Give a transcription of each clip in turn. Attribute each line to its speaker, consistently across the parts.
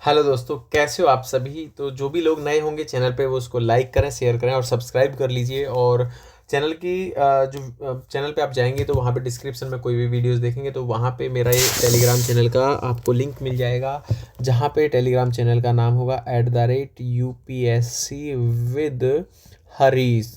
Speaker 1: Hello दोस्तों, कैसे हो आप सभी। तो जो भी लोग नए होंगे चैनल पे वो उसको लाइक करें, शेयर करें और सब्सक्राइब कर लीजिए। और चैनल की चैनल पे आप जाएंगे तो वहाँ पे डिस्क्रिप्शन में कोई भी वीडियोस देखेंगे तो वहाँ पे मेरा ये टेलीग्राम चैनल का आपको लिंक मिल जाएगा, जहाँ पे टेलीग्राम चैनल का नाम होगा @UPSC विद हरीश।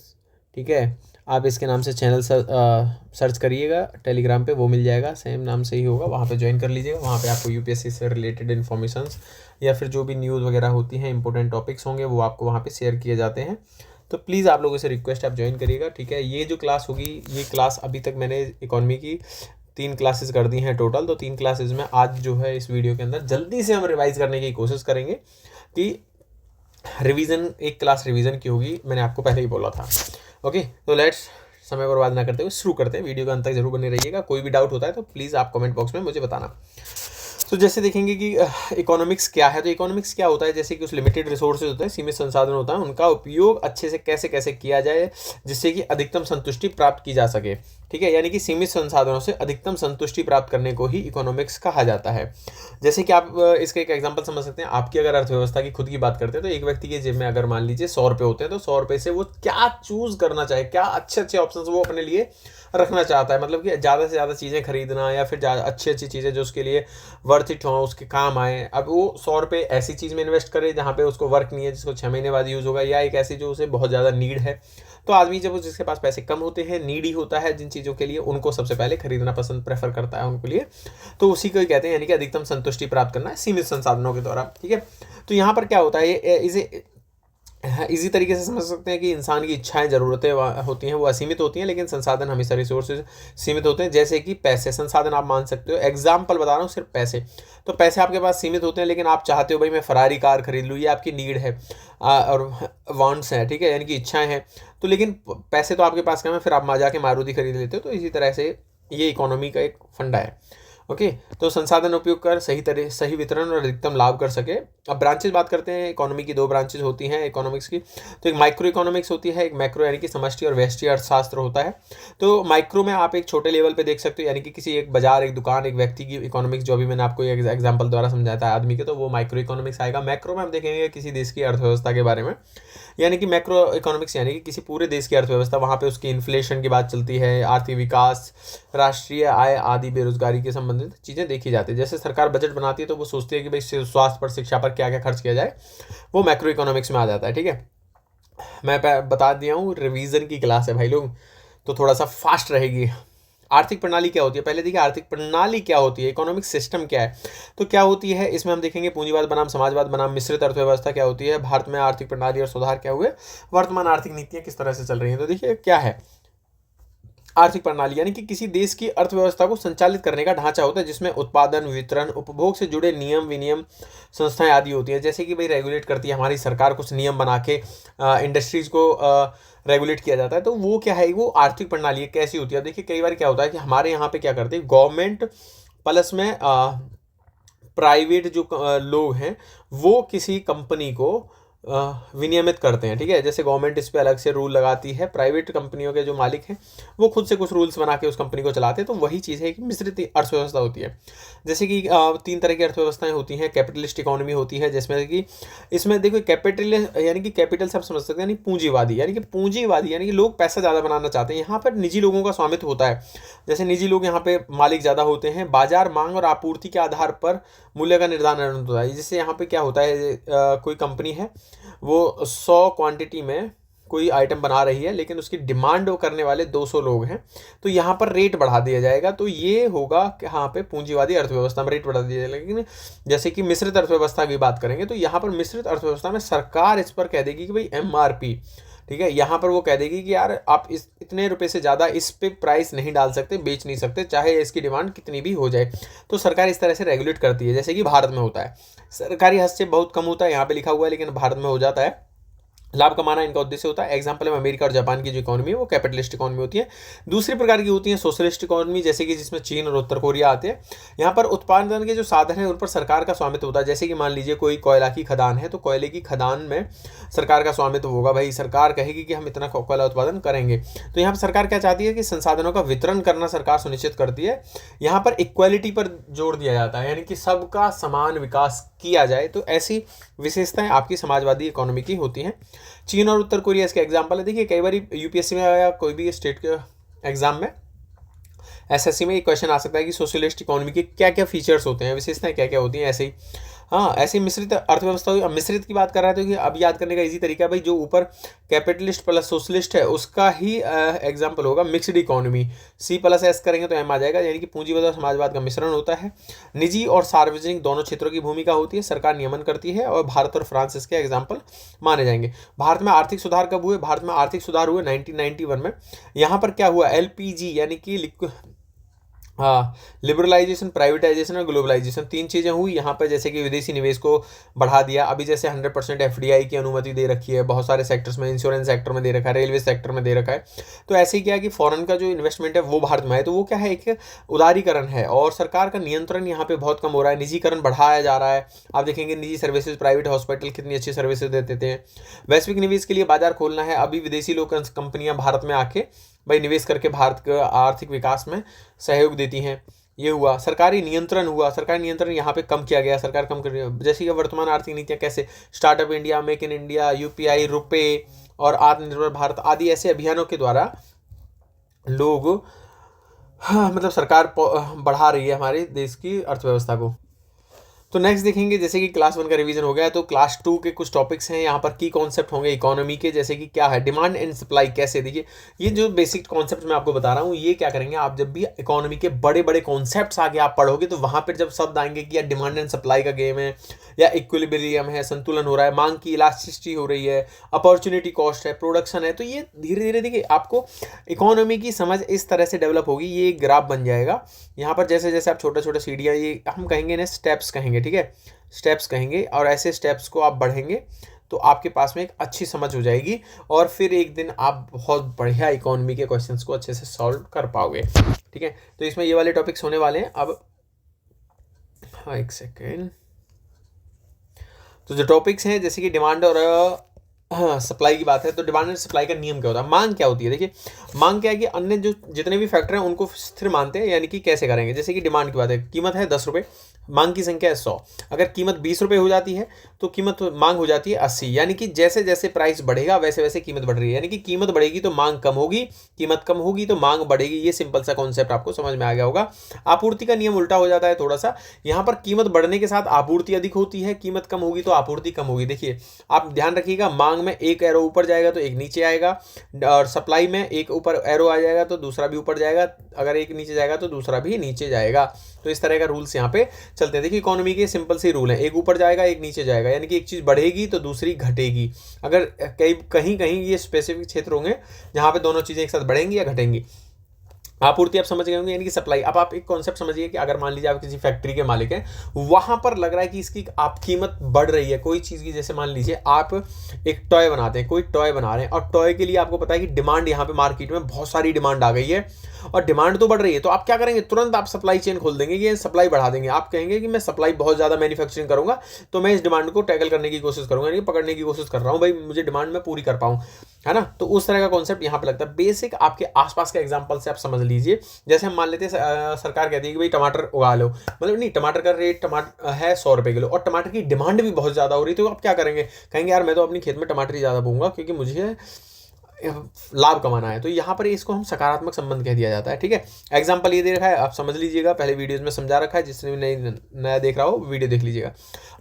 Speaker 1: ठीक है, आप इसके नाम से चैनल सर्च करिएगा टेलीग्राम पे, वो मिल जाएगा, सेम नाम से ही होगा। वहाँ पे ज्वाइन कर लीजिएगा। वहाँ पे आपको यूपीएससी से रिलेटेड इन्फॉर्मेशंस या फिर जो भी न्यूज़ वगैरह होती हैं, इंपॉर्टेंट टॉपिक्स होंगे, वो आपको वहाँ पे शेयर किए जाते हैं। तो प्लीज़ आप लोगों से रिक्वेस्ट आप ज्वाइन करिएगा। ठीक है, ये जो क्लास होगी, ये क्लास अभी तक मैंने इकोनॉमी की 3 क्लासेस कर दी हैं टोटल। तो 3 क्लासेस में आज जो है इस वीडियो के अंदर जल्दी से हम रिवाइज करने की कोशिश करेंगे कि रिवीजन, एक क्लास रिवीजन की होगी, मैंने आपको पहले ही बोला था। ओके, तो लेट्स समय बर्बाद ना करते हुए शुरू करते हैं। वीडियो के अंत तक जरूर बने रहिएगा। कोई भी डाउट होता है तो प्लीज़ आप कमेंट बॉक्स में मुझे बताना। तो जैसे देखेंगे कि इकोनॉमिक्स क्या है। तो इकोनॉमिक्स क्या होता है, जैसे कि उस लिमिटेड रिसोर्सेज होते हैं, सीमित संसाधन होता है, उनका उपयोग अच्छे से कैसे कैसे किया जाए जिससे कि अधिकतम संतुष्टि प्राप्त की जा सके। ठीक है, यानी कि सीमित संसाधनों से अधिकतम संतुष्टि प्राप्त करने को ही इकोनॉमिक्स कहा जाता है। जैसे कि आप इसका एक एग्जांपल समझ सकते हैं। आपकी अगर अर्थव्यवस्था की खुद की बात करते हैं तो एक व्यक्ति के जेब में अगर मान लीजिए 100 रुपये होते हैं तो 100 रुपये से वो क्या चूज करना चाहे, क्या अच्छे अच्छे ऑप्शन वो अपने लिए रखना चाहता है, मतलब कि ज़्यादा से ज़्यादा चीज़ें खरीदना या फिर अच्छी अच्छी चीज़ें जो उसके लिए वर्थ इट हो, उसके काम आए। अब वो 100 रुपये ऐसी चीज़ में इन्वेस्ट करे जहाँ पे उसको वर्क नहीं है, जिसको 6 महीने बाद यूज़ होगा, या एक ऐसी जो उसे बहुत ज़्यादा नीड है। तो आदमी जब जिसके पास पैसे कम होते हैं, नीडी होता है जिन चीज़ों के लिए, उनको सबसे पहले खरीदना पसंद प्रेफर करता है उनके लिए। तो उसी को ही कहते हैं, यानी कि अधिकतम संतुष्टि प्राप्त करना है सीमित संसाधनों के द्वारा। ठीक है, तो यहाँ पर क्या होता है, ये इसे इसी तरीके से समझ सकते हैं कि इंसान की इच्छाएं, ज़रूरतें होती हैं, वो असीमित होती हैं, लेकिन संसाधन हमेशा रिसोर्सेज सीमित होते हैं। जैसे कि पैसे संसाधन आप मान सकते हो, एग्जाम्पल बता रहा हूँ, सिर्फ पैसे। तो पैसे आपके पास सीमित होते हैं, लेकिन आप चाहते हो भाई मैं फरारी कार खरीद लूँ, ये आपकी नीड है और वांट्स हैं। ठीक है, यानी कि इच्छाएं हैं। तो लेकिन पैसे तो आपके पास कम है, फिर आप जाके मारुति खरीद लेते हो। तो इसी तरह से ये इकोनॉमी का एक फंडा है। ओके, तो संसाधन उपयोग कर सही वितरण और अधिकतम लाभ कर सके। अब ब्रांचेस बात करते हैं। इकोनॉमी की 2 ब्रांचेस होती हैं इकोनॉमिक्स की। तो एक माइक्रो इकोनॉमिक्स होती है, एक मैक्रो यानी कि समष्टि और व्यष्टि अर्थशास्त्र होता है। तो माइक्रो में आप एक छोटे लेवल पे देख सकते हो, यानी कि किसी एक बाजार, एक दुकान, एक व्यक्ति की इकोनॉमिक्स, जो भी मैंने आपको एग्जाम्पल द्वारा समझाया था आदमी के, तो वो माइक्रो इकोनॉमिक्स आएगा। मैक्रो में हम देखेंगे किसी देश की अर्थव्यवस्था के बारे में, यानी कि मैक्रो इकोनॉमिक्स यानी कि किसी पूरे देश की अर्थव्यवस्था, वहाँ पे उसकी इन्फ्लेशन की बात चलती है, आर्थिक विकास, राष्ट्रीय आय आदि, बेरोजगारी के संबंधित चीज़ें देखी जाती है। जैसे सरकार बजट बनाती है तो वो सोचती है कि भाई स्वास्थ्य पर, शिक्षा पर क्या क्या खर्च किया जाए, वो मैक्रो इकोनॉमिक्स में आ जाता है। ठीक है, मैं बता दिया हूँ, रिवीजन की क्लास है भाई लोग, तो थोड़ा सा फास्ट रहेगी। आर्थिक प्रणाली क्या होती है, पहले देखिए आर्थिक प्रणाली क्या होती है, इकोनॉमिक सिस्टम क्या है। तो क्या होती है, इसमें हम देखेंगे पूंजीवाद बनाम समाजवाद बनाम मिश्रित अर्थव्यवस्था क्या होती है, भारत में आर्थिक प्रणाली और सुधार क्या हुए, वर्तमान आर्थिक नीतियां किस तरह से चल रही हैं। तो देखिए क्या है आर्थिक प्रणाली, यानी कि किसी देश की अर्थव्यवस्था को संचालित करने का ढांचा होता है, जिसमें उत्पादन, वितरण, उपभोग से जुड़े नियम विनियम, संस्थाएं आदि होती हैं। जैसे कि भाई रेगुलेट करती है हमारी सरकार, कुछ नियम बना के इंडस्ट्रीज को रेगुलेट किया जाता है। तो वो क्या है, वो आर्थिक प्रणाली कैसी होती है। देखिए कई बार क्या होता है कि हमारे यहाँ पे क्या करते हैं, गवर्नमेंट प्लस में प्राइवेट जो लोग हैं वो किसी कंपनी को विनियमित करते हैं। ठीक है, जैसे गवर्नमेंट इस पे अलग से रूल लगाती है, प्राइवेट कंपनियों के जो मालिक हैं वो खुद से कुछ रूल्स बना के उस कंपनी को चलाते हैं। तो वही चीज़ है कि मिश्रित अर्थव्यवस्था होती है। जैसे कि 3 तरह की अर्थव्यवस्थाएं होती हैं। कैपिटलिस्ट इकोनॉमी होती है, जिसमें कि इसमें देखो कैपिटल यानी कि कैपिटल से आप समझ सकते हैं, यानी पूंजीवादी, यानी कि पूंजीवादी यानी कि लोग पैसा ज़्यादा बनाना चाहते हैं। यहाँ पर निजी लोगों का स्वामित्व होता है। जैसे निजी लोग यहाँ पे मालिक ज़्यादा होते हैं। बाजार मांग और आपूर्ति के आधार पर मूल्य का निर्धारण होता है। जिससे यहाँ पे क्या होता है, कोई कंपनी है वो 100 क्वांटिटी में कोई आइटम बना रही है, लेकिन उसकी डिमांड करने वाले 200 लोग हैं, तो यहाँ पर रेट बढ़ा दिया जाएगा। तो ये होगा कि यहाँ पे पूंजीवादी अर्थव्यवस्था में रेट बढ़ा दिया जाएगा। लेकिन जैसे कि मिश्रित अर्थव्यवस्था की बात करेंगे तो यहाँ पर मिश्रित अर्थव्यवस्था में सरकार इस पर कह देगी कि भाई MRP, ठीक है, यहाँ पर वो कह देगी कि यार आप इस इतने रुपए से ज़्यादा इस पे प्राइस नहीं डाल सकते, बेच नहीं सकते, चाहे इसकी डिमांड कितनी भी हो जाए। तो सरकार इस तरह से रेगुलेट करती है, जैसे कि भारत में होता है। सरकारी हस्तक्षेप बहुत कम होता है, यहाँ पे लिखा हुआ है, लेकिन भारत में हो जाता है। लाभ कमाना इनका उद्देश्य होता है। एग्जांपल है अमेरिका और जापान की जो इकोनॉमी है वो कैपिटलिस्ट इकोनॉमी होती है। दूसरी प्रकार की होती है सोशलिस्ट इकोनॉमी, जैसे कि जिसमें चीन और उत्तर कोरिया आते हैं। यहाँ पर उत्पादन के जो साधन है उन पर सरकार का स्वामित्व होता है। जैसे कि मान लीजिए कोई कोयला की खदान है, तो कोयले की खदान में सरकार का स्वामित्व होगा। भाई सरकार कहेगी कि हम इतना कोयला उत्पादन करेंगे। तो यहाँ पर सरकार क्या चाहती है कि संसाधनों का वितरण करना सरकार सुनिश्चित करती है। यहाँ पर इक्वालिटी पर जोर दिया जाता है, यानी कि सबका समान विकास किया जाए। तो ऐसी विशेषताएं आपकी समाजवादी इकोनॉमी की होती हैं। चीन और उत्तर कोरिया इसके एग्जाम्पल है। देखिए कई बार यूपीएससी में या कोई भी स्टेट के एग्जाम में, एसएससी में एक क्वेश्चन आ सकता है कि सोशलिस्ट इकोनॉमी के क्या क्या फीचर्स होते हैं, विशेषताएं क्या क्या होती हैं। ऐसे ही हाँ, ऐसी मिश्रित अर्थव्यवस्था हुई। अब मिश्रित की बात कर रहा है तो कि अब याद करने का इजी तरीका है भाई, जो ऊपर कैपिटलिस्ट प्लस सोशलिस्ट है उसका ही एग्जाम्पल होगा mixed economy. C plus S करेंगे तो एम आ जाएगा, यानी कि पूंजीवाद और समाजवाद का मिश्रण होता है। निजी और सार्वजनिक दोनों क्षेत्रों की भूमिका होती है, सरकार नियमन करती है, और भारत और फ्रांस इसके एग्जाम्पल माने जाएंगे। भारत में आर्थिक सुधार कब हुए? भारत में आर्थिक सुधार हुए 1991 में। यहाँ पर क्या हुआ? एलपीजी यानी कि हाँ, लिबरलाइजेशन, प्राइवेटाइजेशन और ग्लोबलाइजेशन, तीन चीज़ें हुई यहाँ पर। जैसे कि विदेशी निवेश को बढ़ा दिया, अभी जैसे 100% एफडीआई की अनुमति दे रखी है बहुत सारे सेक्टर्स में, इंश्योरेंस सेक्टर में दे रखा है, रेलवे सेक्टर में दे रखा है। तो ऐसे ही क्या है कि फॉरेन का जो इन्वेस्टमेंट है वो भारत में है, तो वो क्या है, एक उदारीकरण है। और सरकार का नियंत्रण यहाँ पे बहुत कम हो रहा है, निजीकरण बढ़ाया जा रहा है। आप देखेंगे निजी सर्विसेज, प्राइवेट हॉस्पिटल कितनी अच्छी सर्विसेज देते हैं। वैश्विक निवेश के लिए बाजार खोलना है, अभी विदेशी लोग कंपनियां भारत में आके भाई निवेश करके भारत के आर्थिक विकास में सहयोग देती हैं। ये हुआ। सरकारी नियंत्रण हुआ, सरकारी नियंत्रण यहाँ पे कम किया गया, सरकार कम कर रही है। जैसे कि वर्तमान आर्थिक नीतियाँ कैसे, startup India, make in India, UPI, रुपए और आत्मनिर्भर भारत आदि ऐसे अभियानों के द्वारा लोग हाँ, मतलब सरकार बढ़ा रही है हमारे देश की अर्थव्यवस्था को। तो नेक्स्ट देखेंगे, जैसे कि क्लास 1 का रिवीजन हो गया है, तो क्लास 2 के कुछ टॉपिक्स हैं यहाँ पर। की कॉन्सेप्ट होंगे इकोनॉमी के, जैसे कि क्या है डिमांड एंड सप्लाई, कैसे। देखिए ये जो बेसिक कॉन्सेप्ट मैं आपको बता रहा हूँ, ये क्या करेंगे आप, जब भी इकोनॉमी के बड़े बड़े कॉन्सेप्ट्स आगे आप पढ़ोगे तो वहाँ पर जब शब्द आएंगे कि यार डिमांड एंड सप्लाई का गेम है, या इक्विलिब्रियम है, संतुलन हो रहा है, मांग की इलास्टिसिटी हो रही है, अपॉर्चुनिटी कॉस्ट है, प्रोडक्शन है, तो ये धीरे धीरे देखिए आपको इकोनॉमी की समझ इस तरह से डेवलप होगी। ये ग्राफ बन जाएगा यहाँ पर, जैसे जैसे आप छोटे छोटे सीढ़ियाँ, ये हम कहेंगे ना स्टेप्स कहेंगे, ठीक है, स्टेप्स कहेंगे। और ऐसे स्टेप्स को आप बढ़ेंगे तो आपके पास में एक अच्छी समझ हो जाएगी, और फिर एक दिन आप बहुत बढ़िया इकोनॉमी के क्वेश्चंस को अच्छे से सॉल्व कर पाओगे, ठीक है। तो इसमें ये वाले टॉपिक्स होने वाले हैं। अब हाँ एक सेकेंड, तो जो टॉपिक्स हैं जैसे कि डिमांड और सप्लाई की बात है, तो डिमांड एंड सप्लाई का नियम क्या होता है, मांग क्या होती है। देखिए मांग क्या है कि अन्य जो जितने भी फैक्टर हैं उनको स्थिर मानते हैं, यानी कि कैसे करेंगे। जैसे कि डिमांड की बात है, कीमत है 10 रुपये, मांग की संख्या है 100। अगर कीमत 20 रुपये हो जाती है तो कीमत मांग हो जाती है 80, यानी कि जैसे जैसे प्राइस बढ़ेगा वैसे वैसे कीमत बढ़ रही है, यानी कि कीमत बढ़ेगी तो मांग कम होगी, कीमत कम होगी तो मांग बढ़ेगी। ये सिंपल सा कॉन्सेप्ट आपको समझ में आ गया होगा। आपूर्ति का नियम उल्टा हो जाता है थोड़ा सा, यहाँ पर कीमत बढ़ने के साथ आपूर्ति अधिक होती है, कीमत कम होगी तो आपूर्ति कम होगी। देखिए आप ध्यान रखिएगा, मांग में एक एरो ऊपर जाएगा तो एक नीचे आएगा, और सप्लाई में एक ऊपर एरो आ जाएगा तो दूसरा भी ऊपर जाएगा, अगर एक नीचे जाएगा तो दूसरा भी नीचे जाएगा। तो इस तरह का रूल्स यहाँ पे चलते हैं। देखिए इकोनॉमी के सिंपल सी रूल है, एक ऊपर जाएगा एक नीचे जाएगा, यानी कि एक चीज़ बढ़ेगी तो दूसरी घटेगी। अगर कहीं कहीं ये स्पेसिफिक क्षेत्र होंगे जहाँ पे दोनों चीज़ें एक साथ बढ़ेंगी या घटेंगी। आपूर्ति आप समझ गए होंगे, यानी कि सप्लाई। अब आप एक कॉन्सेप्ट समझिए कि अगर मान लीजिए आप किसी फैक्ट्री के मालिक हैं, वहां पर लग रहा है कि इसकी आप कीमत बढ़ रही है कोई चीज़ की। जैसे मान लीजिए आप एक टॉय बनाते हैं, कोई टॉय बना रहे हैं, और टॉय के लिए आपको पता है कि डिमांड यहाँ पे मार्केट में बहुत सारी डिमांड आ गई है और डिमांड तो बढ़ रही है, तो आप क्या करेंगे, तुरंत आप सप्लाई चेन खोल देंगे, ये सप्लाई बढ़ा देंगे। आप कहेंगे कि मैं सप्लाई बहुत ज़्यादा मैन्युफैक्चरिंग करूंगा तो मैं इस डिमांड को टैकल करने की कोशिश करूंगा, यानी पकड़ने की कोशिश कर रहा हूँ, भाई मुझे डिमांड में पूरी कर पाऊँ, है ना। तो उस तरह का कॉन्सेप्ट यहाँ पे लगता है। बेसिक आपके आसपास के एग्जांपल से आप समझ लीजिए। जैसे हम मान लेते हैं सरकार कहती है कि भाई टमाटर उगा लो, मतलब नहीं, टमाटर का रेट टमाटर है 100 रुपये किलो और टमाटर की डिमांड भी बहुत ज़्यादा हो रही है, तो आप क्या करेंगे, कहेंगे यार मैं तो अपनी खेत में टमाटर ही ज़्यादा बोऊंगा क्योंकि मुझे लाभ कमाना है। तो यहाँ पर इसको हम सकारात्मक संबंध कह दिया जाता है, ठीक है। एग्जाम्पल ये दे रखा है, आप समझ लीजिएगा, पहले वीडियोज में समझा रखा है, जिसने भी नया देख रहा हो वीडियो देख लीजिएगा।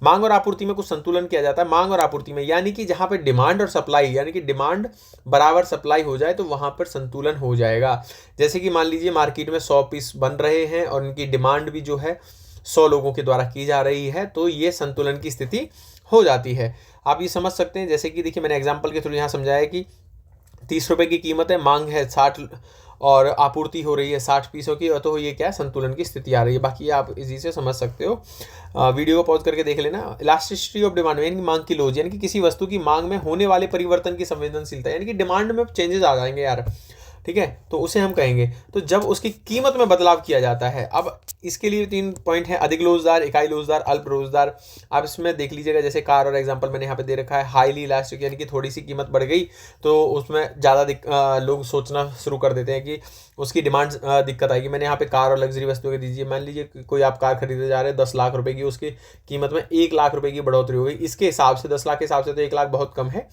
Speaker 1: मांग और आपूर्ति में कुछ संतुलन किया जाता है। मांग और आपूर्ति में यानी कि जहाँ पे डिमांड और सप्लाई, यानी कि डिमांड बराबर सप्लाई हो जाए तो वहाँ पर संतुलन हो जाएगा। जैसे कि मान लीजिए मार्केट में 100 पीस बन रहे हैं और उनकी डिमांड भी जो है 100 लोगों के द्वारा की जा रही है, तो ये संतुलन की स्थिति हो जाती है। आप ये समझ सकते हैं, जैसे कि देखिए मैंने एग्जाम्पल के थ्रू यहाँ समझाया कि 30 रुपये की कीमत है, मांग है 60 और आपूर्ति हो रही है 60 पीसों की, और तो ये क्या है, संतुलन की स्थिति आ रही है। बाकी आप इजी से समझ सकते हो, वीडियो को पॉज करके देख लेना। इलास्टिसिटी ऑफ डिमांड यानी कि मांग की लोच, यानी कि किसी वस्तु की मांग में होने वाले परिवर्तन की संवेदनशीलता, यानी कि डिमांड में चेंजेस आ जाएंगे यार, ठीक है, तो उसे हम कहेंगे। तो जब उसकी कीमत में बदलाव किया जाता है, अब इसके लिए 3 पॉइंट है, अधिक लोचदार, इकाई लोचदार, अल्प लोचदार। आप इसमें देख लीजिएगा, जैसे कार और एग्जांपल मैंने यहाँ पे दे रखा है। हाईली इलास्टिक यानी कि थोड़ी सी कीमत बढ़ गई तो उसमें ज़्यादा लोग सोचना शुरू कर देते हैं कि उसकी डिमांड दिक्कत आएगी। मैंने यहाँ पे कार और लग्जरी वस्तुओं के दीजिए, मान लीजिए कोई आप कार खरीदने जा रहे हैं 10 लाख रुपए की, उसकी कीमत में 1 लाख रुपए की बढ़ोतरी हो गई। इसके हिसाब से 10 लाख के हिसाब से तो 1 लाख बहुत कम है,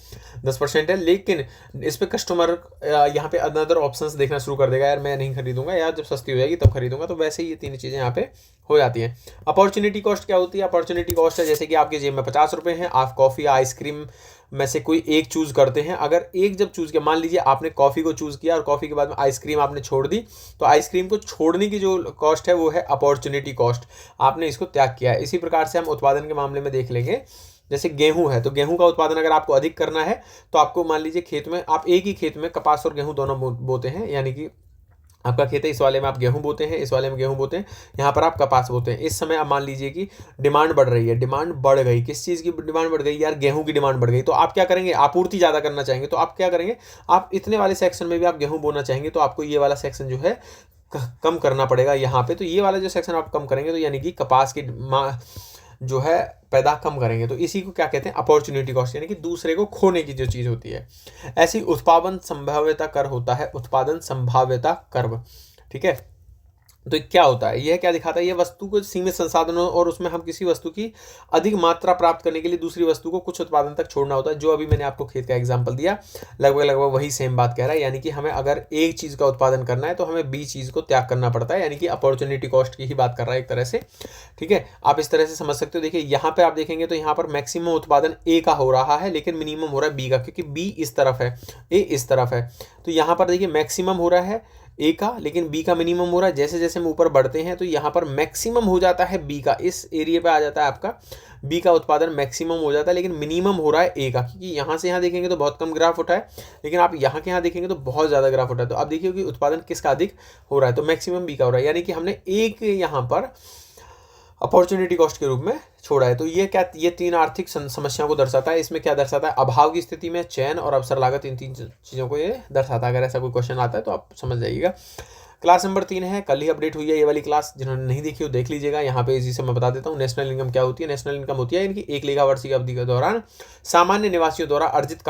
Speaker 1: 10% है, लेकिन इस पे कस्टमर यहाँ पे अदर ऑप्शंस देखना शुरू कर देगा, यार मैं नहीं खरीदूंगा, यार जब सस्ती हो जाएगी तब खरीदूंगा। तो वैसे ही ये 3 चीज़ें यहाँ पे हो जाती हैं। अपॉर्चुनिटी कॉस्ट क्या होती है? अपॉर्चुनिटी कॉस्ट है जैसे कि आपके जेब में 50 रुपए हैं, आप कॉफ़ी या आइसक्रीम में से कोई एक चूज करते हैं। अगर एक जब चूज किया, मान लीजिए आपने कॉफ़ी को चूज किया और कॉफ़ी के बाद में आइसक्रीम आपने छोड़ दी, तो आइसक्रीम को छोड़ने की जो कॉस्ट है वो है अपॉर्चुनिटी कॉस्ट, आपने इसको त्याग किया है। इसी प्रकार से हम उत्पादन के मामले में देख लेंगे, जैसे गेहूं है, तो गेहूं का उत्पादन अगर आपको अधिक करना है तो आपको मान लीजिए खेत में, आप एक ही खेत में कपास और गेहूं दोनों बोते हैं, यानी कि आपका खेत है, इस वाले में आप गेहूं बोते हैं, इस वाले में गेहूं बोते हैं, यहाँ पर आप कपास बोते हैं। इस समय आप मान लीजिए कि डिमांड बढ़ रही है, डिमांड बढ़ गई, किस चीज़ की डिमांड बढ़ गई यार? गेहूं की डिमांड बढ़ गई। तो आप क्या करेंगे? आपूर्ति ज़्यादा करना चाहेंगे, तो आप क्या करेंगे? आप इतने वाले सेक्शन में भी आप गेहूं बोना चाहेंगे, तो आपको ये वाला सेक्शन जो है कम करना पड़ेगा यहाँ पे। तो ये वाला जो सेक्शन आप कम करेंगे, तो यानी कि कपास की जो है पैदा कम करेंगे। तो इसी को क्या कहते हैं? अपॉर्चुनिटी कॉस्ट, यानी कि दूसरे को खोने की जो चीज़ होती है। ऐसी उत्पादन संभाव्यता कर होता है, उत्पादन संभाव्यता कर्व, ठीक है। तो क्या होता है? यह क्या दिखाता है? यह वस्तु को सीमित संसाधनों और उसमें हम किसी वस्तु की अधिक मात्रा प्राप्त करने के लिए दूसरी वस्तु को कुछ उत्पादन तक छोड़ना होता है। जो अभी मैंने आपको खेत का एग्जांपल दिया, लगभग वही सेम बात कह रहा है, यानी कि हमें अगर एक चीज़ का उत्पादन करना है तो हमें बी चीज़ को त्याग करना पड़ता है, यानी कि अपॉर्चुनिटी कॉस्ट की ही बात कर रहा है एक तरह से, ठीक है। आप इस तरह से समझ सकते हो। देखिए यहाँ पे आप देखेंगे तो यहाँ पर मैक्सिमम उत्पादन ए का हो रहा है, लेकिन मिनिमम हो रहा है बी का, क्योंकि बी इस तरफ है, ए इस तरफ है। तो यहाँ पर देखिए मैक्सिमम हो रहा है ए का, लेकिन बी का मिनिमम हो रहा है। जैसे जैसे हम ऊपर बढ़ते हैं तो यहाँ पर मैक्सिमम हो जाता है बी का, इस एरिया पे आ जाता है आपका बी का उत्पादन मैक्सिमम हो जाता है, लेकिन मिनिमम हो रहा है ए का, क्योंकि यहाँ से यहाँ देखेंगे तो बहुत कम ग्राफ उठा है, लेकिन आप यहाँ के यहाँ देखेंगे तो बहुत ज़्यादा ग्राफ उठा है। तो आप देखिए कि उत्पादन किसका अधिक हो रहा है, तो मैक्सिमम बी का हो रहा है, यानी कि हमने एक यहाँ पर अपॉर्चुनिटी कॉस्ट के रूप में छोड़ा है। तो ये क्या, ये 3 आर्थिक समस्याओं को दर्शाता है। इसमें क्या दर्शाता है? अभाव की स्थिति में चयन और अवसर लागत, इन 3 चीज़ों को ये दर्शाता है। अगर ऐसा कोई क्वेश्चन आता है तो आप समझ जाइएगा। क्लास नंबर 3 है, कल ही अपडेट हुई है ये वाली क्लास, जिन्होंने नहीं देखी हो देख लीजिएगा। यहाँ पे इसी से मैं बता देता हूँ। नेशनल इनकम क्या होती है? नेशनल इनकम होती है इनकी 1 लेखा वर्ष की अवधि के दौरान सामान्य निवासियों द्वारा अर्जित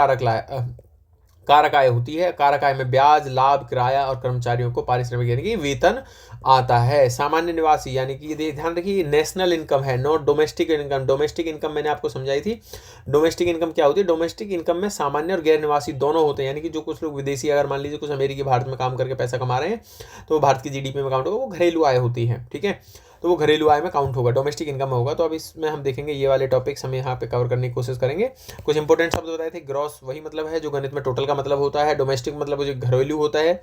Speaker 1: कारक आय होती है। कारक आय में ब्याज, लाभ, किराया और कर्मचारियों को पारिश्रमिक यानी कि वेतन आता है। सामान्य निवासी यानी कि ये ध्यान रखिए, नेशनल इनकम है, not domestic income. Domestic income मैंने आपको समझाई थी। डोमेस्टिक इनकम क्या होती है? डोमेस्टिक इनकम में सामान्य और गैर निवासी दोनों होते हैं, यानी कि जो कुछ लोग विदेशी, अगर मान लीजिए कुछ अमेरिकी भारत में काम करके पैसा कमा रहे हैं तो वो भारत की जीडीपी में काउंट होगा, वो घरेलू आय होती है, ठीक है। तो वो घरेलू आय में काउंट होगा, डोमेस्टिक इनकम होगा। तो अब इसमें हम देखेंगे ये वाले टॉपिक्स हम यहाँ पे कवर करने की कोशिश करेंगे। कुछ इंपॉर्टेंट शब्द बताए थे। ग्रॉस वही मतलब है जो गणित में टोटल का मतलब होता है। डोमेस्टिक मतलब जो घरेलू होता है।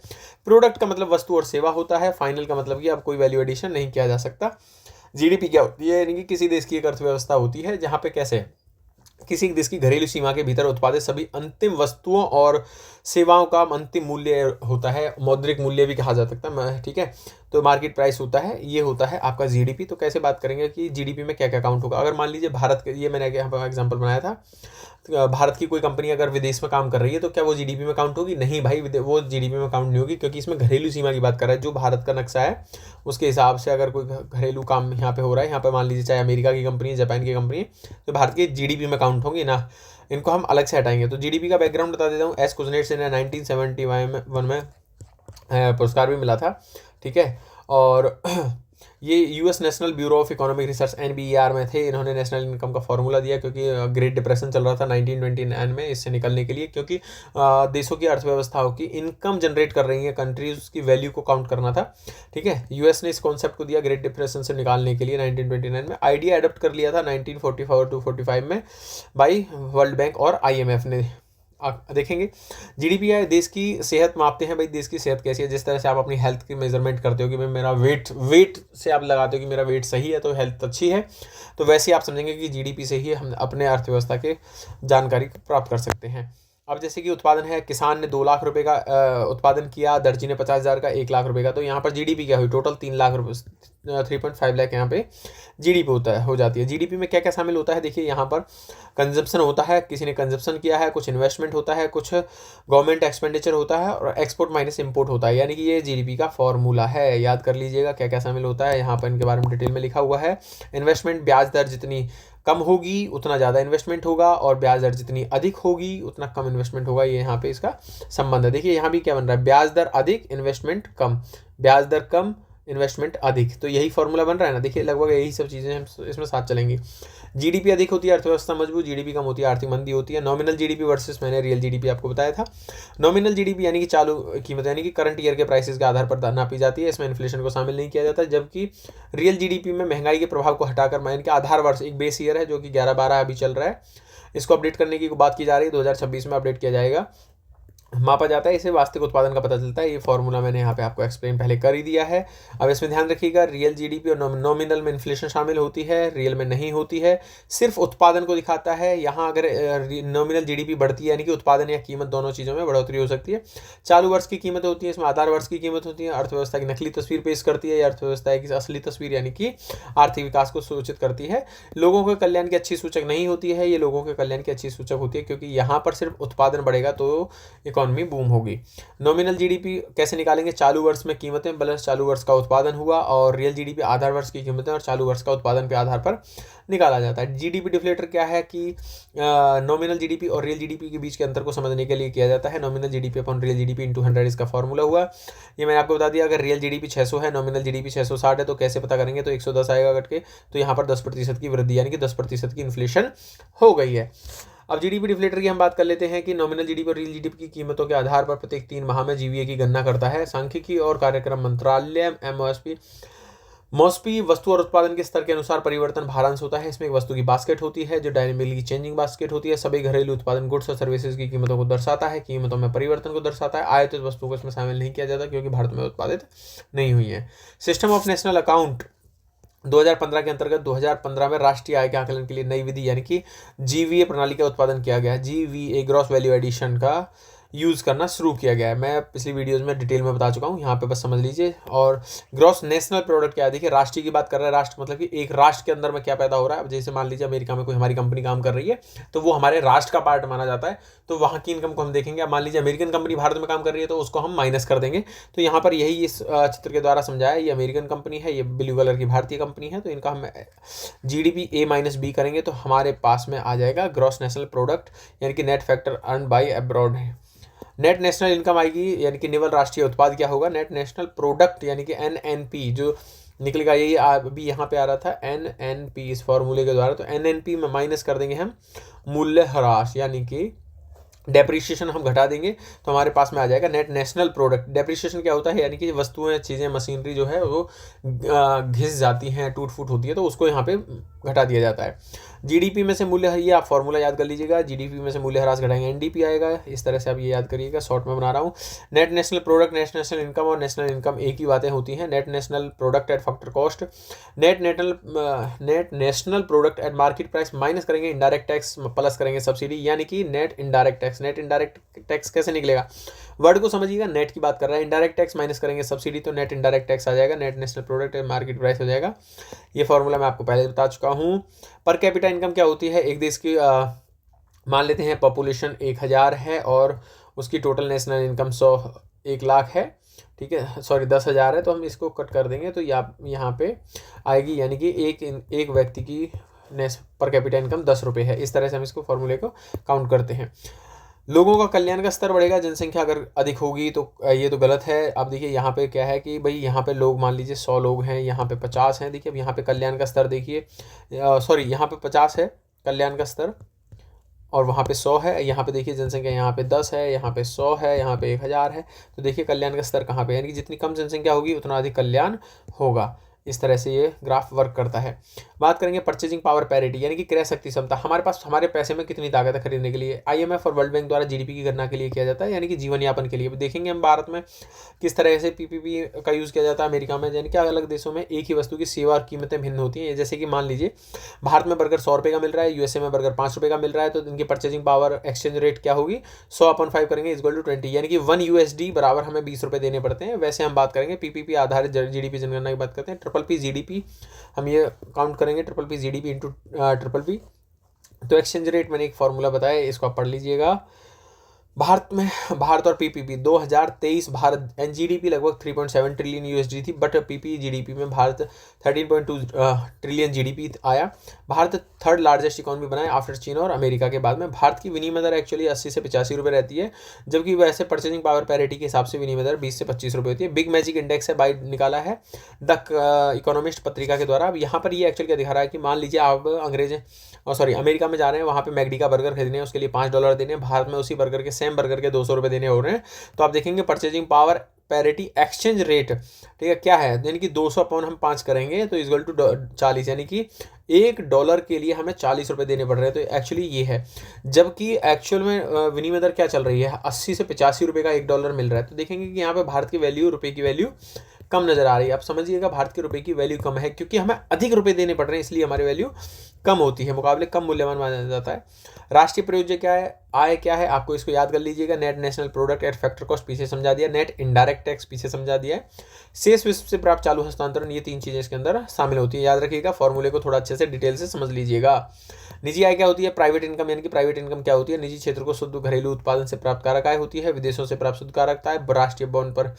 Speaker 1: प्रोडक्ट का मतलब वस्तु और सेवा होता है। फाइनल का मतलब कि अब कोई वैल्यू एडिशन नहीं किया जा सकता। जीडीपी क्या होती है? यानी कि किसी देश की एक अर्थव्यवस्था होती है जहाँ पे कैसे किसी देश की घरेलू सीमा के भीतर उत्पादित सभी अंतिम वस्तुओं और सेवाओं का अंतिम मूल्य होता है, मौद्रिक मूल्य भी कहा जा सकता है, ठीक है। तो मार्केट प्राइस होता है, ये होता है आपका जीडीपी। तो कैसे बात करेंगे कि जीडीपी में क्या क्या काउंट होगा? अगर मान लीजिए भारत के, ये मैंने यहाँ पर एग्जांपल बनाया था, भारत की कोई कंपनी अगर विदेश में काम कर रही है तो क्या वो जीडीपी में काउंट होगी? नहीं भाई, वो जीडीपी में काउंट नहीं होगी, क्योंकि इसमें घरेलू सीमा की बात कर रहा है। जो भारत का नक्शा है उसके हिसाब से अगर कोई घरेलू काम यहाँ पे हो रहा है, यहाँ पे मान लीजिए चाहे अमेरिका की कंपनी है, जापान की कंपनी है, तो भारत की जीडीपी में काउंट होंगी ना, इनको हम अलग से हटाएंगे। तो जीडीपी का बैकग्राउंड बता देता हूँ। एस कुजनेट्स ने 1971 में पुरस्कार भी मिला था, ठीक है। और ये US national bureau of economic research NBER में थे। इन्होंने नेशनल इनकम का फॉर्मूला दिया, क्योंकि ग्रेट डिप्रेशन चल रहा था 1929 में, इससे निकलने के लिए, क्योंकि देशों की अर्थव्यवस्थाओं की इनकम जनरेट कर रही है कंट्रीज की वैल्यू को काउंट करना था, ठीक है। यूएस ने इस कॉन्सेप्ट को दिया ग्रेट डिप्रेशन से निकालने के लिए 1929 में। आइडिया अडॉप्ट कर लिया था 1944 to 45 में बाई वर्ल्ड बैंक और IMF ने। आप देखेंगे जीडीपी है, देश की सेहत मापते हैं भाई, देश की सेहत कैसी है। जिस तरह से आप अपनी हेल्थ की मेजरमेंट करते हो कि भाई मेरा वेट से आप लगाते हो कि मेरा वेट सही है तो हेल्थ अच्छी है, तो वैसे ही आप समझेंगे कि जीडीपी से ही हम अपने अर्थव्यवस्था के जानकारी प्राप्त कर सकते हैं। अब जैसे कि उत्पादन है, किसान ने 2 लाख रुपए का उत्पादन किया, दर्जी ने 50,000 का, 1 लाख रुपए का, तो यहाँ पर जीडीपी क्या हुई, टोटल 3 लाख रुपए, 3.5 लाख यहाँ पे जीडीपी होता है, हो जाती है। जीडीपी में क्या क्या शामिल होता है, देखिए यहाँ पर कंजप्शन होता है, किसी ने कंजप्शन किया है, कुछ इन्वेस्टमेंट होता है, कुछ गवर्नमेंट एक्सपेंडिचर होता है, और एक्सपोर्ट माइनस इंपोर्ट होता है, यानी कि ये जीडीपी का फॉर्मूला है। याद कर लीजिएगा क्या क्या शामिल होता है, यहाँ पर इनके बारे में डिटेल में लिखा हुआ है। इन्वेस्टमेंट, ब्याज दर जितनी कम होगी उतना ज़्यादा इन्वेस्टमेंट होगा, और ब्याज दर जितनी अधिक होगी उतना कम इन्वेस्टमेंट होगा। ये यहाँ पे इसका संबंध है। देखिए यहाँ भी क्या बन रहा है, ब्याज दर अधिक इन्वेस्टमेंट कम, ब्याज दर कम इन्वेस्टमेंट अधिक, तो यही फॉर्मूला बन रहा है ना। देखिए लगभग यही सब चीज़ें हम इसमें साथ चलेंगी। जीडीपी अधिक होती है अर्थव्यवस्था मजबूत, जीडीपी कम होती है आर्थिक मंदी होती है। नॉमिनल जीडीपी वर्सेस, मैंने रियल जीडीपी आपको बताया था। नॉमिनल जीडीपी यानी कि चालू कीमत, यानी कि करंट ईयर के प्राइसेस के आधार पर नापी जाती है, इसमें इन्फ्लेशन को शामिल नहीं किया जाता। जबकि रियल जीडीपी में महंगाई के प्रभाव को हटाकर, यानी कि आधार वर्ष एक बेस ईयर है जो कि 11-12 अभी चल रहा है, इसको अपडेट करने की बात की जा रही है, 2026 में अपडेट किया जाएगा, मापा जाता है, इसे वास्तविक उत्पादन का पता चलता है। ये फॉर्मूला मैंने यहाँ पे आपको एक्सप्लेन पहले कर ही दिया है। अब इसमें ध्यान रखिएगा, रियल जीडीपी और नॉमिनल में इन्फ्लेशन शामिल होती है, रियल में नहीं होती है, सिर्फ उत्पादन को दिखाता है। यहाँ अगर नॉमिनल जीडीपी बढ़ती है, यानी कि उत्पादन या कीमत दोनों चीज़ों में बढ़ोतरी हो सकती है। चालू वर्ष की कीमत होती है, इसमें आधार वर्ष की कीमत होती है। अर्थव्यवस्था की नकली तस्वीर पेश करती है, या अर्थव्यवस्था की असली तस्वीर, यानी कि आर्थिक विकास को सूचित करती है। लोगों के कल्याण की अच्छी सूचक नहीं होती है, ये लोगों के कल्याण की अच्छी सूचक होती है, क्योंकि यहाँ पर सिर्फ उत्पादन बढ़ेगा तो इकोनॉमी बूम होगी। नॉमिनल जीडीपी कैसे निकालेंगे, चालू वर्ष में कीमतें प्लस चालू वर्ष का उत्पादन हुआ, और रियल जीडीपी आधार वर्ष की कीमतें और चालू वर्ष का उत्पादन के आधार पर निकाला जाता है। जीडीपी डिफ्लेटर क्या है कि नॉमिनल जीडीपी और रियल जीडीपी के बीच के अंतर को समझने के लिए किया जाता है। Nominal GDP upon real GDP into 100 इसका फॉर्मूला हुआ। ये मैंने आपको बता दिया। अगर रियल जीडीपी 600 है, नॉमिनल जीडीपी 660 है, तो कैसे पता करेंगे, तो 110 आएगा कट के, तो यहाँ पर 10% की वृद्धि, यानी कि 10% की इन्फ्लेशन हो गई है। अब जीडीपी डिफ्लेटर की हम बात कर लेते हैं कि नॉमिनल जीडीपी और रियल जीडीपी की कीमतों के आधार पर प्रत्येक 3 माह में जीवीए की गणना करता है। सांख्यिकी और कार्यक्रम मंत्रालय मॉस्पी वस्तु और उत्पादन के स्तर के अनुसार परिवर्तन भारांश होता है। इसमें एक वस्तु की बास्केट होती है जो डायनेमिकली चेंजिंग बास्केट होती है। सभी घरेलू उत्पादन गुड्स और सर्विसेज की कीमतों को दर्शाता है, कीमतों में परिवर्तन को दर्शाता है। आयातित वस्तुओं को इसमें शामिल नहीं किया जाता क्योंकि भारत में उत्पादित नहीं हुई है। सिस्टम ऑफ नेशनल अकाउंट 2015 के अंतर्गत 2015 में राष्ट्रीय आय के आकलन के लिए नई विधि यानी कि जीवीए प्रणाली का उत्पादन किया गया है। जीवीए ग्रॉस वैल्यू एडिशन का यूज़ करना शुरू किया गया है। मैं पिछली वीडियोस में डिटेल में बता चुका हूँ, यहाँ पे बस समझ लीजिए। और ग्रॉस नेशनल प्रोडक्ट क्या है, देखिए राष्ट्रीय की बात कर रहा है। राष्ट्र मतलब कि एक राष्ट्र के अंदर में क्या पैदा हो रहा है। अब जैसे मान लीजिए अमेरिका में कोई हमारी कंपनी काम कर रही है तो वो हमारे राष्ट्र का पार्ट माना जाता है, तो वहाँ की इनकम को हम देखेंगे। अब मान लीजिए अमेरिकन कंपनी भारत में काम कर रही है तो उसको हम माइनस कर देंगे। तो यहाँ पर यही इस चित्र के द्वारा समझाया। ये अमेरिकन कंपनी है, ये ब्लू कलर की भारतीय कंपनी है, तो इनका हम जीडीपी A-B करेंगे तो हमारे पास में आ जाएगा ग्रॉस नेशनल प्रोडक्ट, यानी कि net factor earn by abroad है। नेट नेशनल इनकम आएगी, यानी कि निवल राष्ट्रीय उत्पाद क्या होगा, नेट नेशनल प्रोडक्ट यानी कि NNP जो निकलेगा, यही अभी यहाँ पे आ रहा था NNP इस फॉर्मूले के द्वारा। तो NNP में माइनस कर देंगे हम मूल्य ह्रास, यानी कि डेप्रिशिएशन हम घटा देंगे तो हमारे पास में आ जाएगा नेट नेशनल प्रोडक्ट। डेप्रिशिएशन क्या होता है, यानी कि वस्तुएं चीज़ें मशीनरी जो है वो घिस जाती हैं, टूट फूट होती है, तो उसको यहाँ पे घटा दिया जाता है। जीडीपी में से मूल्य, ये आप फॉर्मूला याद कर लीजिएगा, जीडीपी में से मूल्य ह्रास घटाएंगे एनडीपी आएगा। इस तरह से आप ये याद करिएगा, शॉर्ट में बना रहा हूँ। Net national product, net national income और नेशनल इनकम एक ही बातें होती हैं। Net national product at factor cost, net national product at market price minus करेंगे इनडायरेक्ट टैक्स प्लस करेंगे सब्सिडी, यानी कि net indirect tax. Net indirect tax कैसे निकलेगा, वर्ड को समझिएगा, नेट की बात कर रहा है। इनडायरेक्ट टैक्स माइनस करेंगे सब्सिडी तो नेट इनडायरेक्ट टैक्स आ जाएगा। Net national product at market price हो जाएगा। ये फॉर्मूला मैं आपको पहले बता चुका हूँ। पर कैपिटा इनकम क्या होती है, एक देश की मान लेते हैं पॉपुलेशन 1000 है और उसकी टोटल नेशनल इनकम 1 लाख है, ठीक है, सॉरी 10,000 है, तो हम इसको कट कर देंगे तो यहाँ पे आएगी, यानी कि एक व्यक्ति की पर कैपिटा इनकम 10 रुपये है। इस तरह से हम इसको फॉर्मूले को काउंट करते हैं। लोगों का कल्याण का स्तर बढ़ेगा, जनसंख्या अगर अधिक होगी तो ये तो गलत है। अब देखिए यहाँ पे क्या है कि भाई यहाँ पे लोग मान लीजिए 100 लोग हैं, यहाँ पे 50 हैं। देखिए अब यहाँ पे कल्याण का स्तर देखिए, सॉरी यहाँ पे 50 है कल्याण का स्तर और वहाँ पे 100 है। यहाँ पे देखिए जनसंख्या यहाँ पे 10 है, यहाँ पे 100 है, यहाँ पे 1000 है। तो देखिए कल्याण का स्तर कहाँ पे, यानी कि जितनी कम जनसंख्या होगी उतना अधिक कल्याण होगा। इस तरह से ये ग्राफ वर्क करता है। बात करेंगे परचेजिंग पावर पैरिटी यानी कि क्रय शक्ति क्षमता, हमारे पास हमारे पैसे में कितनी ताकत है खरीदने के लिए। IMF और वर्ल्ड बैंक द्वारा जीडीपी की गणना के लिए किया जाता है, यानी कि जीवन यापन के लिए। देखेंगे हम भारत में किस तरह से पीपीपी का यूज़ किया जाता है, अमेरिका में, यानी कि अलग अलग देशों में एक ही वस्तु की सेवा और कीमतें भिन्न होती हैं। जैसे कि मान लीजिए भारत में बर्गर 100 रुपये का मिल रहा है, यूएसए में बर्गर 5 रुपये का मिल रहा है, तो इनकी परचेजिंग पावर एक्सचेंज रेट क्या होगी, 100/5 करेंगे इक्वल टू 20, यानी कि 1 USD बराबर हमें 20 रुपये देने पड़ते हैं। वैसे हम बात करेंगे पीपीपी आधारित जीडीपी जनगणना की बात करते हैं, ट्रिपल जीडीपी हम ये काउंट करेंगे, triple GDP into triple P. तो एक्सचेंज रेट मैंने एक फॉर्मूला बताया, इसको आप पढ़ लीजिएगा। भारत और पीपीपी 2023 भारत एनजीडीपी लगभग 3.7 ट्रिलियन यूएसडी थी, बट पीपी जीडीपी में भारत 13.2 ट्रिलियन जीडीपी आया। भारत थर्ड लार्जेस्ट इकोनॉमी बना है आफ्टर चीन और अमेरिका के बाद में। भारत की विनिमय दर एक्चुअली 80 से 85 रुपये रहती है, जबकि वैसे परचेजिंग पावर पैरिटी के हिसाब से विनिमय दर 20 से 25 रुपये होती है। बिग मैजिक इंडेक्स है बाई निकाला है द इकोनॉमिस्ट पत्रिका के द्वारा। अब यहाँ पर ये एक्चुअल क्या दिखा रहा है कि मान लीजिए आप अमेरिका में जा रहे हैं, वहाँ पे मैगडी का बर्गर खरीदने हैं, उसके लिए $5 देने हैं। भारत में उसी बर्गर के सेम बर्गर के 200 रुपये देने हो रहे हैं। तो आप देखेंगे purchasing power parity exchange rate, ठीक है, क्या है, यानी कि 200/5 करेंगे तो इक्वल टू 40, यानी कि $1 के लिए हमें 40 रुपये देने पड़ रहे हैं। तो एक्चुअली ये है, जबकि एक्चुअल में विनिमय दर क्या चल रही है, 80 से 85 रुपये का $1 मिल रहा है। तो देखेंगे कि यहाँ पे भारत की वैल्यू, रुपये की वैल्यू कम नजर आ रही है। आप समझिएगा भारत के रुपए की वैल्यू कम है क्योंकि हमें अधिक रुपए देने पड़ रहे हैं, इसलिए हमारी वैल्यू कम होती है, मुकाबले कम मूल्यवान माना जाता है। राष्ट्रीय प्रयोज्य क्या है, आय क्या है, आपको इसको याद कर लीजिएगा। Net national product at factor cost पीछे समझा दिया, नेट इनडायरेक्ट टैक्स पीछे समझा दिया है, शेष विश्व से प्राप्त चालू हस्तांतरण, ये 3 चीजें इसके अंदर शामिल होती है। याद रखिएगा, फॉर्मूले को थोड़ा अच्छे से डिटेल से समझ लीजिएगा। निजी आय क्या होती है, प्राइवेट इनकम, यानी कि प्राइवेट इनकम क्या होती है, निजी क्षेत्र को शुद्ध घरेलू उत्पादन से प्राप्त कारक आय होती है, विदेशों से प्राप्त शुद्ध कारक आय, राष्ट्रीय बॉन्ड पर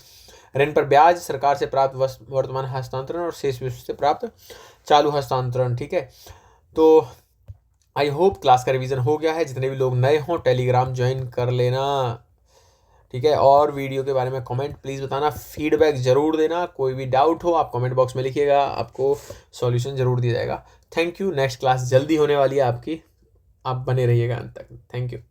Speaker 1: ऋण पर ब्याज, सरकार से प्राप्त वर्तमान हस्तांतरण और शेष विश्व से प्राप्त चालू हस्तांतरण। ठीक है, तो आई होप क्लास का रिवीजन हो गया है। जितने भी लोग नए हों टेलीग्राम ज्वाइन कर लेना, ठीक है। और वीडियो के बारे में कमेंट प्लीज़ बताना, फीडबैक जरूर देना, कोई भी डाउट हो आप कमेंट बॉक्स में लिखिएगा, आपको सॉल्यूशन जरूर दिया जाएगा। Thank you. नेक्स्ट क्लास जल्दी होने वाली है आपकी, आप बने रहिएगा अंत तक। Thank you.